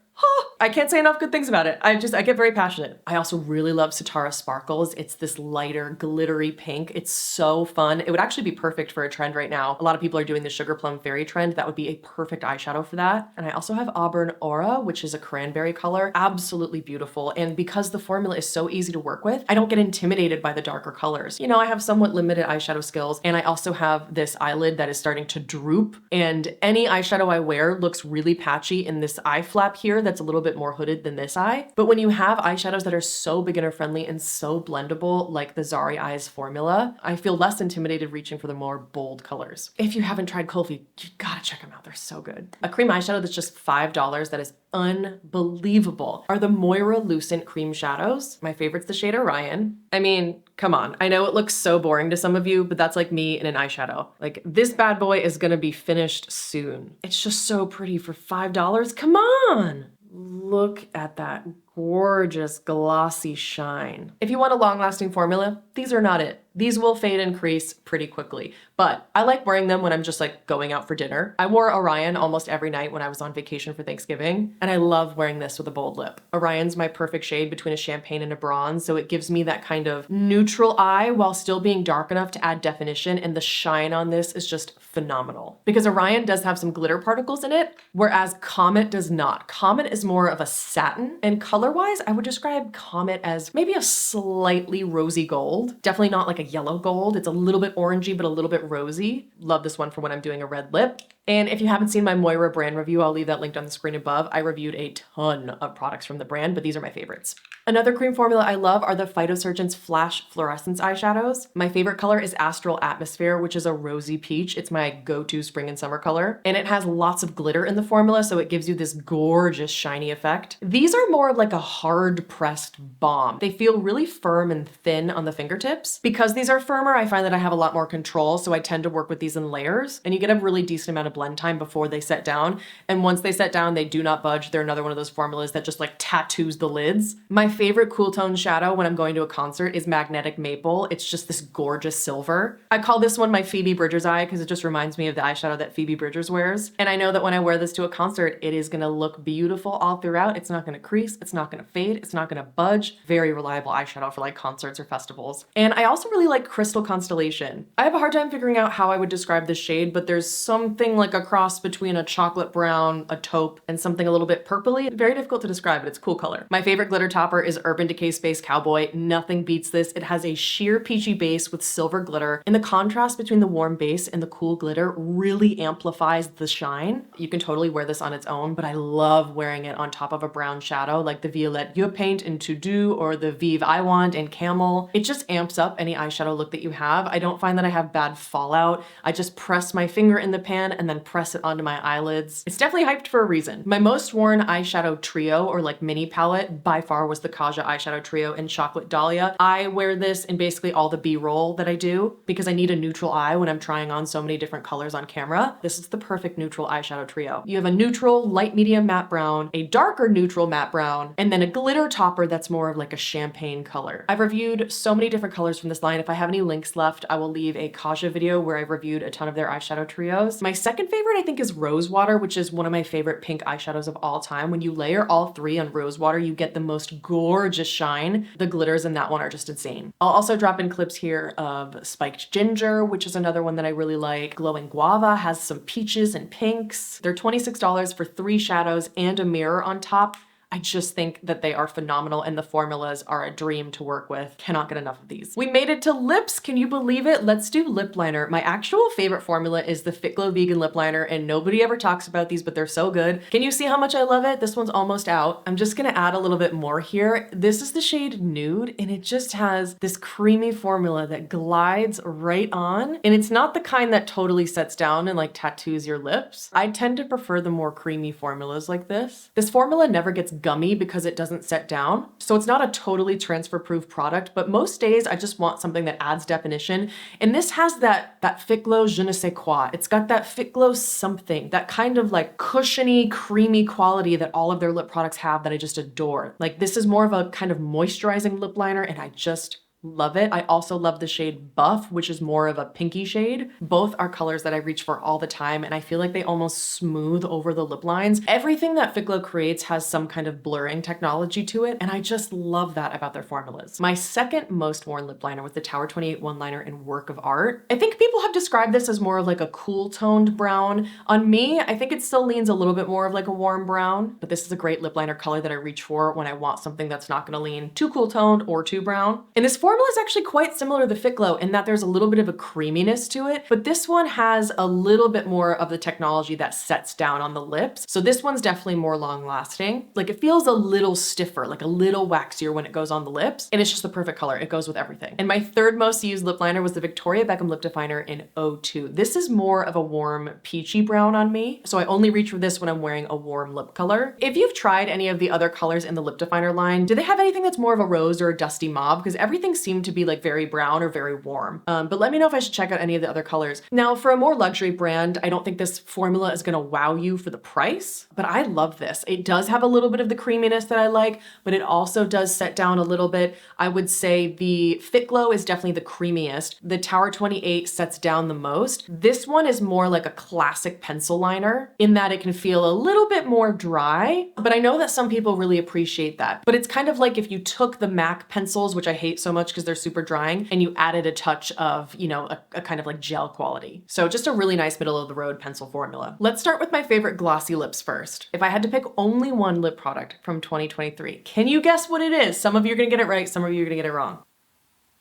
I can't say enough good things about it. I get very passionate. I also really love Sitara Sparkles. It's this lighter, glittery pink. It's so fun. It would actually be perfect for a trend right now. A lot of people are doing the Sugar Plum Fairy trend. That would be a perfect eyeshadow for that. And I also have Auburn Aura, which is a cranberry color. Absolutely beautiful. And because the formula is so easy to work with, I don't get intimidated by the darker colors. You know, I have somewhat limited eyeshadow skills, and I also have this eyelid that is starting to droop, and any eyeshadow I wear looks really patchy in this eye flap here that's a little bit more hooded than this eye. But when you have eyeshadows that are so beginner friendly and so blendable like the Zari Eyes formula, I feel less intimidated reaching for the more bold colors. If you haven't tried Kulfi, you gotta check them out. They're so good. A cream eyeshadow that's just $5 that is unbelievable are the Moira Lucent Cream Shadows. My favorite's the shade Orion. I mean, come on. I know it looks so boring to some of you, but that's like me in an eyeshadow. Like, this bad boy is gonna be finished soon. It's just so pretty for $5. Come on! Look at that gorgeous glossy shine. If you want a long-lasting formula, these are not it. These will fade and crease pretty quickly, but I like wearing them when I'm just like going out for dinner. I wore Orion almost every night when I was on vacation for Thanksgiving, and I love wearing this with a bold lip. Orion's my perfect shade between a champagne and a bronze, so it gives me that kind of neutral eye while still being dark enough to add definition, and the shine on this is just phenomenal. Because Orion does have some glitter particles in it, whereas Comet does not. Comet is more of a satin, and color-wise, I would describe Comet as maybe a slightly rosy gold. Definitely not like a yellow gold. It's a little bit orangey, but a little bit rosy. Love this one for when I'm doing a red lip. And if you haven't seen my Moira brand review, I'll leave that linked on the screen above. I reviewed a ton of products from the brand, but these are my favorites. Another cream formula I love are the Phytosurgeon's Flash Fluorescence eyeshadows. My favorite color is Astral Atmosphere, which is a rosy peach. It's my go-to spring and summer color. And it has lots of glitter in the formula, so it gives you this gorgeous shiny effect. These are more of like a hard-pressed balm. They feel really firm and thin on the fingertips. Because these are firmer, I find that I have a lot more control, so I tend to work with these in layers. And you get a really decent amount of blend time before they set down. And once they set down, they do not budge. They're another one of those formulas that just like tattoos the lids. My favorite cool tone shadow when I'm going to a concert is Magnetic Maple. It's just this gorgeous silver. I call this one my Phoebe Bridgers eye because it just reminds me of the eyeshadow that Phoebe Bridgers wears. And I know that when I wear this to a concert, it is gonna look beautiful all throughout. It's not gonna crease, it's not gonna fade, it's not gonna budge. Very reliable eyeshadow for like concerts or festivals. And I also really like Crystal Constellation. I have a hard time figuring out how I would describe this shade, but there's something like a cross between a chocolate brown, a taupe, and something a little bit purpley. Very difficult to describe, but it's a cool color. My favorite glitter topper is Urban Decay Space Cowboy. Nothing beats this. It has a sheer peachy base with silver glitter, and the contrast between the warm base and the cool glitter really amplifies the shine. You can totally wear this on its own, but I love wearing it on top of a brown shadow like the Violette You Paint in To Do or the Vieve I Want in Camel. It just amps up any eyeshadow look that you have. I don't find that I have bad fallout. I just press my finger in the pan and then press it onto my eyelids. It's definitely hyped for a reason. My most worn eyeshadow trio or like mini palette by far was the Kaja eyeshadow trio in Chocolate Dahlia. I wear this in basically all the B-roll that I do because I need a neutral eye when I'm trying on so many different colors on camera. This is the perfect neutral eyeshadow trio. You have a neutral, light medium matte brown, a darker neutral matte brown, and then a glitter topper that's more of like a champagne color. I've reviewed so many different colors from this line. If I have any links left, I will leave a Kaja video where I've reviewed a ton of their eyeshadow trios. My second favorite I think is Rosewater, which is one of my favorite pink eyeshadows of all time. When you layer all three on Rosewater, you get the most gorgeous shine. The glitters in that one are just insane. I'll also drop in clips here of Spiked Ginger, which is another one that I really like. Glowing Guava has some peaches and pinks. They're $26 for 3 shadows and a mirror on top. I just think that they are phenomenal and the formulas are a dream to work with. Cannot get enough of these. We made it to lips. Can you believe it? Let's do lip liner. My actual favorite formula is the Fitglow Vegan Lip Liner, and nobody ever talks about these, but they're so good. Can you see how much I love it? This one's almost out. I'm just gonna add a little bit more here. This is the shade Nude, and it just has this creamy formula that glides right on. And it's not the kind that totally sets down and like tattoos your lips. I tend to prefer the more creamy formulas like this. This formula never gets gummy because it doesn't set down. So it's not a totally transfer proof product, but most days I just want something that adds definition. And this has that Fitglow je ne sais quoi. It's got that Fitglow something, that kind of like cushiony, creamy quality that all of their lip products have that I just adore. Like this is more of a kind of moisturizing lip liner and I just love it. I also love the shade Buff, which is more of a pinky shade. Both are colors that I reach for all the time, and I feel like they almost smooth over the lip lines. Everything that Fitglow creates has some kind of blurring technology to it, and I just love that about their formulas. My second most worn lip liner was the Tower 28 One Liner in Work of Art. I think people have described this as more of like a cool toned brown. On me, I think it still leans a little bit more of like a warm brown, but this is a great lip liner color that I reach for when I want something that's not gonna lean too cool toned or too brown. And this formula is actually quite similar to the Fitglow in that there's a little bit of a creaminess to it, but this one has a little bit more of the technology that sets down on the lips. So this one's definitely more long lasting. Like it feels a little stiffer, like a little waxier when it goes on the lips, and it's just the perfect color. It goes with everything. And my third most used lip liner was the Victoria Beckham Lip Definer in 02. This is more of a warm peachy brown on me, so I only reach for this when I'm wearing a warm lip color. If you've tried any of the other colors in the lip definer line, do they have anything that's more of a rose or a dusty mauve? Because everything seemed to be like very brown or very warm. But let me know if I should check out any of the other colors. Now, for a more luxury brand, I don't think this formula is gonna wow you for the price, but I love this. It does have a little bit of the creaminess that I like, but it also does set down a little bit. I would say the Fitglow is definitely the creamiest. The Tower 28 sets down the most. This one is more like a classic pencil liner in that it can feel a little bit more dry, but I know that some people really appreciate that. But it's kind of like if you took the MAC pencils, which I hate so much because they're super drying, and you added a touch of, you know, a kind of like gel quality. So just a really nice middle of the road pencil formula. Let's start with my favorite glossy lips first. If I had to pick only one lip product from 2023, can you guess what it is? Some of you are gonna get it right, some of you are gonna get it wrong.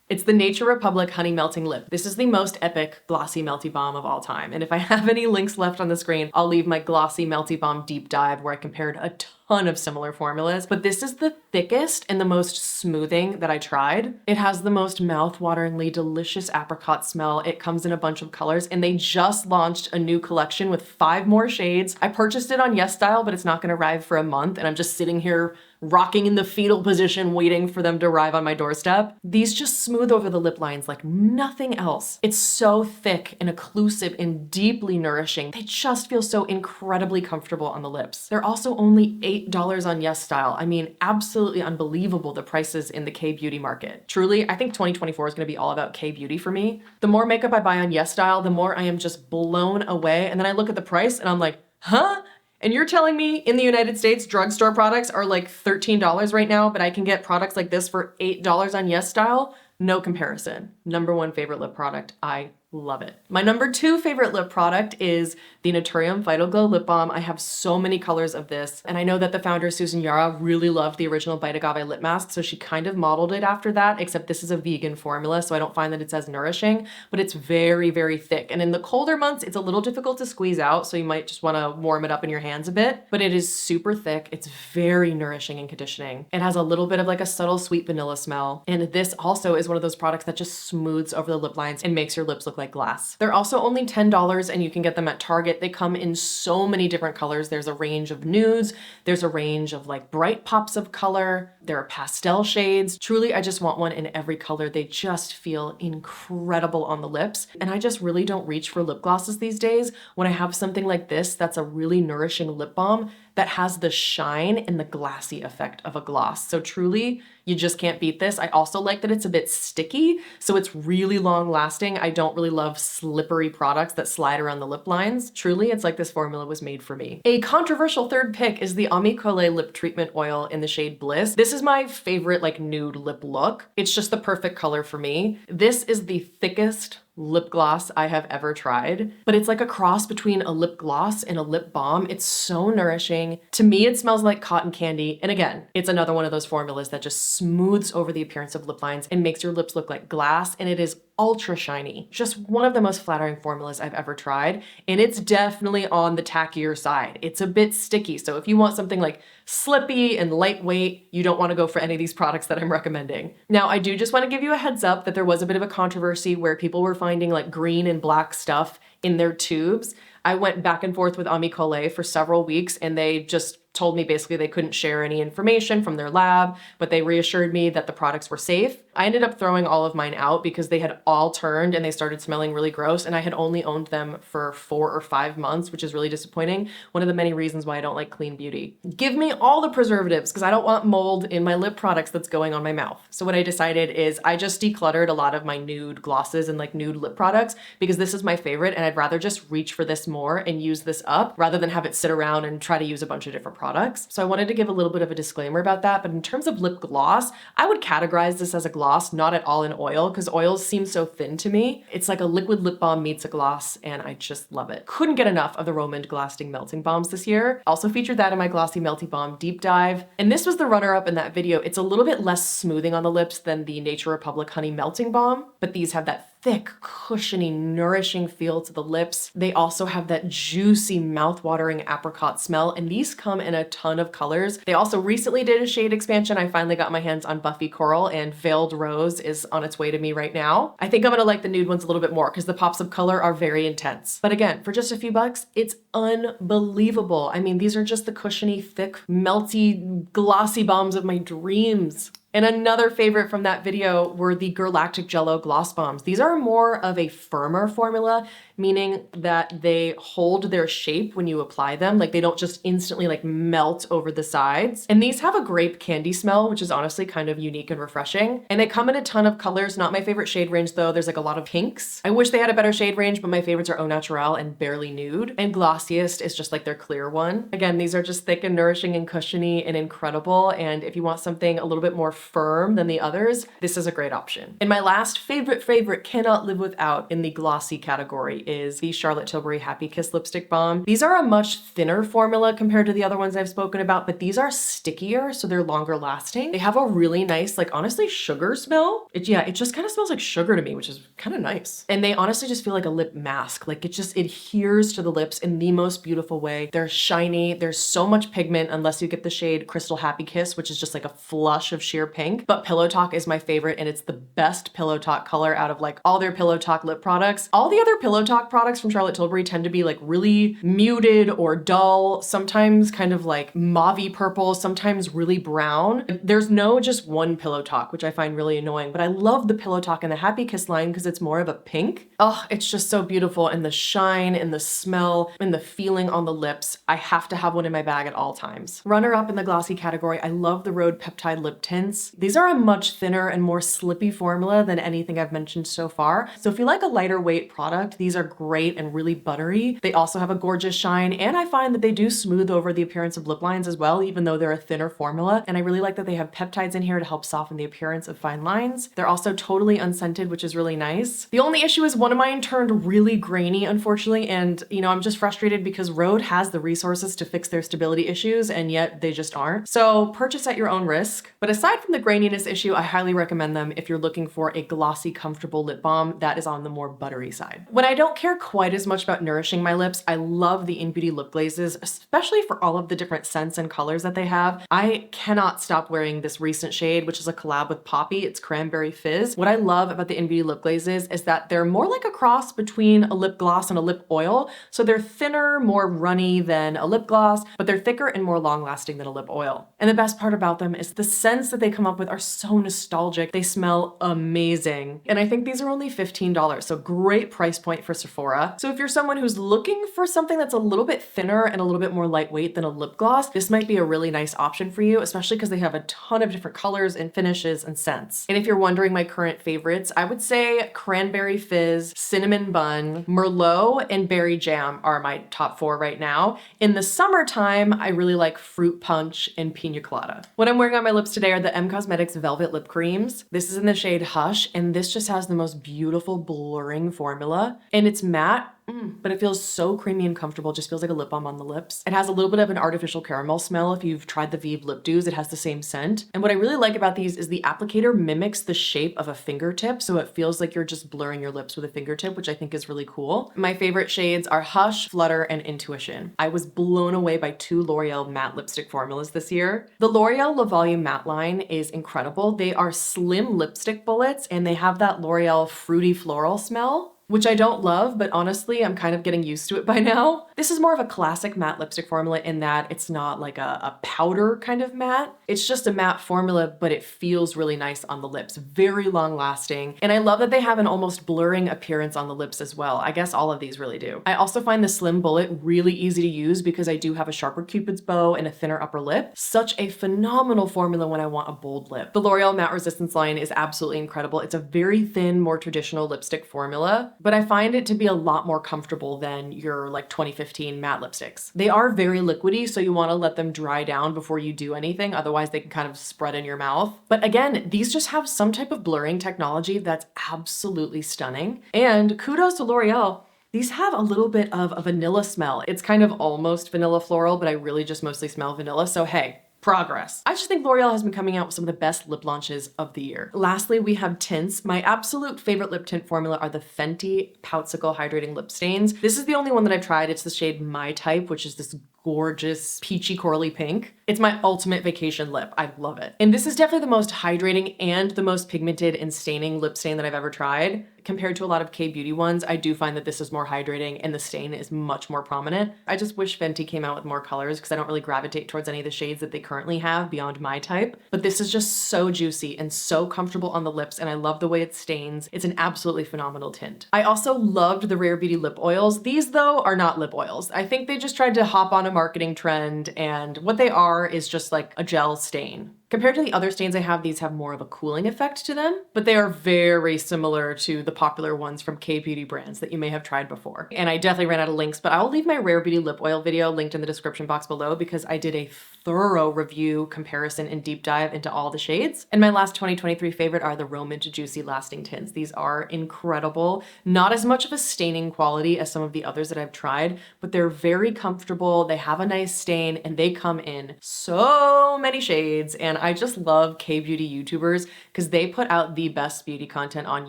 It's the Nature Republic Honey Melting Lip. This is the most epic glossy melty balm of all time. And if I have any links left on the screen, I'll leave my glossy melty balm deep dive where I compared a ton of similar formulas, but this is the thickest and the most smoothing that I tried. It has the most mouth-wateringly delicious apricot smell. It comes in a bunch of colors, and they just launched a new collection with 5 more shades. I purchased it on YesStyle, but it's not gonna arrive for a month, and I'm just sitting here rocking in the fetal position waiting for them to arrive on my doorstep. These just smooth over the lip lines like nothing else. It's so thick and occlusive and deeply nourishing. They just feel so incredibly comfortable on the lips. They're also only $8 on YesStyle. I mean, absolutely unbelievable the prices in the K-beauty market. Truly, I think 2024 is gonna be all about K-beauty for me. The more makeup I buy on YesStyle, the more I am just blown away. And then I look at the price and I'm like, huh? And you're telling me in the United States, drugstore products are like $13 right now, but I can get products like this for $8 on YesStyle? No comparison. Number one favorite lip product. I love it. My number 2 favorite lip product is the Naturium Vital Glow Lip Balm. I have so many colors of this, and I know that the founder Susan Yara really loved the original Bite Agave lip mask, so she kind of modeled it after that, except this is a vegan formula, so I don't find that it's as nourishing, but it's very, very thick. And in the colder months, it's a little difficult to squeeze out, so you might just want to warm it up in your hands a bit, but it is super thick. It's very nourishing and conditioning. It has a little bit of like a subtle sweet vanilla smell, and this also is one of those products that just smooths over the lip lines and makes your lips look like glass. They're also only $10 and you can get them at Target. They come in so many different colors. There's a range of nudes. There's a range of like bright pops of color. There are pastel shades. Truly, I just want one in every color. They just feel incredible on the lips. And I just really don't reach for lip glosses these days. When I have something like this, that's a really nourishing lip balm that has the shine and the glassy effect of a gloss. So truly, you just can't beat this. I also like that it's a bit sticky, so it's really long lasting. I don't really love slippery products that slide around the lip lines. Truly, it's like this formula was made for me. A controversial third pick is the Ami Collet Lip Treatment Oil in the shade Bliss. This is my favorite like nude lip look. It's just the perfect color for me. This is the thickest, lip gloss I have ever tried, but it's like a cross between a lip gloss and a lip balm. It's so nourishing. To me, it smells like cotton candy. And again, it's another one of those formulas that just smooths over the appearance of lip lines and makes your lips look like glass, and it is ultra shiny. Just one of the most flattering formulas I've ever tried, and it's definitely on the tackier side. It's a bit sticky, so if you want something like slippy and lightweight, you don't want to go for any of these products that I'm recommending. Now, I do just want to give you a heads up that there was a bit of a controversy where people were finding like green and black stuff in their tubes. I went back and forth with Ami Collet for several weeks, and they just told me basically they couldn't share any information from their lab, but they reassured me that the products were safe. I ended up throwing all of mine out because they had all turned and they started smelling really gross, and I had only owned them for 4 or 5 months, which is really disappointing. One of the many reasons why I don't like clean beauty. Give me all the preservatives because I don't want mold in my lip products that's going on my mouth. So what I decided is I just decluttered a lot of my nude glosses and like nude lip products because this is my favorite, and I'd rather just reach for this more and use this up rather than have it sit around and try to use a bunch of different products. So I wanted to give a little bit of a disclaimer about that. But in terms of lip gloss, I would categorize this as a gloss, not at all an oil, because oils seem so thin to me. It's like a liquid lip balm meets a gloss, and I just love it. Couldn't get enough of the Rom&nd Lasting Melting Balms this year. Also featured that in my Glossy Melty Balm Deep Dive. And this was the runner-up in that video. It's a little bit less smoothing on the lips than the Nature Republic Honey Melting Balm, but these have that thick, cushiony, nourishing feel to the lips. They also have that juicy, mouth-watering apricot smell, and these come in a ton of colors. They also recently did a shade expansion. I finally got my hands on Buffy Coral, and Veiled Rose is on its way to me right now. I think I'm gonna like the nude ones a little bit more because the pops of color are very intense. But again, for just a few bucks, it's unbelievable. I mean, these are just the cushiony, thick, melty, glossy balms of my dreams. And another favorite from that video were the Galactic Jello Gloss Bombs. These are more of a firmer formula, meaning that they hold their shape when you apply them. Like they don't just instantly like melt over the sides. And these have a grape candy smell, which is honestly kind of unique and refreshing. And they come in a ton of colors. Not my favorite shade range though. There's like a lot of pinks. I wish they had a better shade range, but my favorites are Au Naturel and Barely Nude. And Glossiest is just like their clear one. Again, these are just thick and nourishing and cushiony and incredible. And if you want something a little bit more firm than the others, this is a great option. And my last favorite cannot live without in the glossy category is the Charlotte Tilbury Happy Kiss Lipstick Balm. These are a much thinner formula compared to the other ones I've spoken about, but these are stickier, so they're longer lasting. They have a really nice, like honestly, sugar smell. It just kind of smells like sugar to me, which is kind of nice. And they honestly just feel like a lip mask. Like it just adheres to the lips in the most beautiful way. They're shiny. There's so much pigment unless you get the shade Crystal Happy Kiss, which is just like a flush of sheer pink. But Pillow Talk is my favorite, and it's the best Pillow Talk color out of like all their Pillow Talk lip products. All the other Pillow Talk products from Charlotte Tilbury tend to be like really muted or dull, sometimes kind of like mauvey purple, sometimes really brown. There's no just one Pillow Talk, which I find really annoying, but I love the Pillow Talk in the Happy Kiss line because it's more of a pink. Oh, it's just so beautiful, and the shine and the smell and the feeling on the lips. I have to have one in my bag at all times. Runner up in the glossy category, I love the Rhode Peptide Lip Tints. These are a much thinner and more slippy formula than anything I've mentioned so far. So if you like a lighter weight product, these are great and really buttery. They also have a gorgeous shine, and I find that they do smooth over the appearance of lip lines as well, even though they're a thinner formula. And I really like that they have peptides in here to help soften the appearance of fine lines. They're also totally unscented, which is really nice. The only issue is one of mine turned really grainy, unfortunately, and I'm just frustrated because Rhode has the resources to fix their stability issues, and yet they just aren't. So purchase at your own risk. But aside from the graininess issue, I highly recommend them if you're looking for a glossy, comfortable lip balm that is on the more buttery side. When I don't care quite as much about nourishing my lips, I love the Innbeauty Lip Glazes, especially for all of the different scents and colors that they have. I cannot stop wearing this recent shade, which is a collab with Poppy. It's Cranberry Fizz. What I love about the Innbeauty Lip Glazes is that they're more like a cross between a lip gloss and a lip oil. So they're thinner, more runny than a lip gloss, but they're thicker and more long lasting than a lip oil. And the best part about them is the scents that they come up with are so nostalgic. They smell amazing. And I think these are only $15, so great price point for Sephora. So if you're someone who's looking for something that's a little bit thinner and a little bit more lightweight than a lip gloss, this might be a really nice option for you, especially because they have a ton of different colors and finishes and scents. And if you're wondering my current favorites, I would say Cranberry Fizz, Cinnamon Bun, Merlot, and Berry Jam are my top 4 right now. In the summertime, I really like Fruit Punch and Pina Colada. What I'm wearing on my lips today are the Cosmetics Velvet Lip Creams. This is in the shade Hush, and this just has the most beautiful blurring formula. And it's matte, but it feels so creamy and comfortable. It just feels like a lip balm on the lips. It has a little bit of an artificial caramel smell. If you've tried the Vieve Lip Dews, it has the same scent. And what I really like about these is the applicator mimics the shape of a fingertip, so it feels like you're just blurring your lips with a fingertip, which I think is really cool. My favorite shades are Hush, Flutter, and Intuition. I was blown away by 2 L'Oreal matte lipstick formulas this year. The L'Oreal Le Volume matte line is incredible. They are slim lipstick bullets, and they have that L'Oreal fruity floral smell, which I don't love, but honestly, I'm kind of getting used to it by now. This is more of a classic matte lipstick formula in that it's not like a powder kind of matte. It's just a matte formula, but it feels really nice on the lips, very long lasting. And I love that they have an almost blurring appearance on the lips as well. I guess all of these really do. I also find the slim bullet really easy to use because I do have a sharper Cupid's bow and a thinner upper lip. Such a phenomenal formula when I want a bold lip. The L'Oreal Matte Resistance line is absolutely incredible. It's a very thin, more traditional lipstick formula, but I find it to be a lot more comfortable than your like 2015 matte lipsticks. They are very liquidy, so you want to let them dry down before you do anything, otherwise they can kind of spread in your mouth. But again, these just have some type of blurring technology that's absolutely stunning. And kudos to L'Oreal. These have a little bit of a vanilla smell. It's kind of almost vanilla floral, but I really just mostly smell vanilla, so hey, progress. I just think L'Oreal has been coming out with some of the best lip launches of the year. Lastly, we have tints. My absolute favorite lip tint formula are the Fenty Poutsicle Hydrating Lip Stains. This is the only one that I've tried. It's the shade My Type, which is this gorgeous peachy corally pink. It's my ultimate vacation lip. I love it. And this is definitely the most hydrating and the most pigmented and staining lip stain that I've ever tried. Compared to a lot of K-beauty ones, I do find that this is more hydrating and the stain is much more prominent. I just wish Fenty came out with more colors because I don't really gravitate towards any of the shades that they currently have beyond My Type. But this is just so juicy and so comfortable on the lips, and I love the way it stains. It's an absolutely phenomenal tint. I also loved the Rare Beauty lip oils. These though are not lip oils. I think they just tried to hop on a marketing trend, and what they are is just like a gel stain. Compared to the other stains I have, these have more of a cooling effect to them, but they are very similar to the popular ones from K-beauty brands that you may have tried before. And I definitely ran out of links, but I'll leave my Rare Beauty lip oil video linked in the description box below because I did a thorough review, comparison, and deep dive into all the shades. And my last 2023 favorite are the Rom&nd Juicy Lasting Tints. These are incredible. Not as much of a staining quality as some of the others that I've tried, but they're very comfortable. They have a nice stain and they come in so many shades. And I just love K-beauty YouTubers because they put out the best beauty content on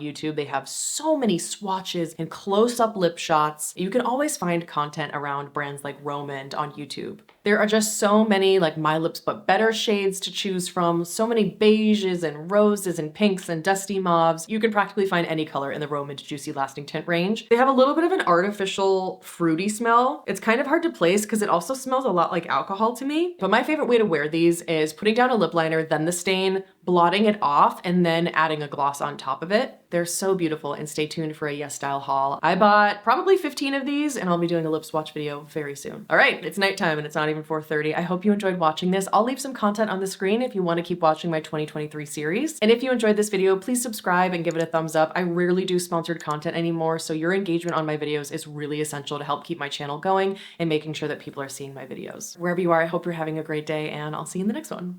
YouTube. They have so many swatches and close-up lip shots. You can always find content around brands like Rom&nd on YouTube. There are just so many like My Lips But Better shades to choose from, so many beiges and roses and pinks and dusty mauves. You can practically find any color in the Rom&nd Juicy Lasting Tint range. They have a little bit of an artificial fruity smell. It's kind of hard to place because it also smells a lot like alcohol to me. But my favorite way to wear these is putting down a lip liner, then the stain, blotting it off, and then adding a gloss on top of it. They're so beautiful, and stay tuned for a Yes Style haul. I bought probably 15 of these and I'll be doing a lip swatch video very soon. All right, it's nighttime and it's not even 4:30. I hope you enjoyed watching this. I'll leave some content on the screen if you want to keep watching my 2023 series. And if you enjoyed this video, please subscribe and give it a thumbs up. I rarely do sponsored content anymore, so your engagement on my videos is really essential to help keep my channel going and making sure that people are seeing my videos. Wherever you are, I hope you're having a great day and I'll see you in the next one.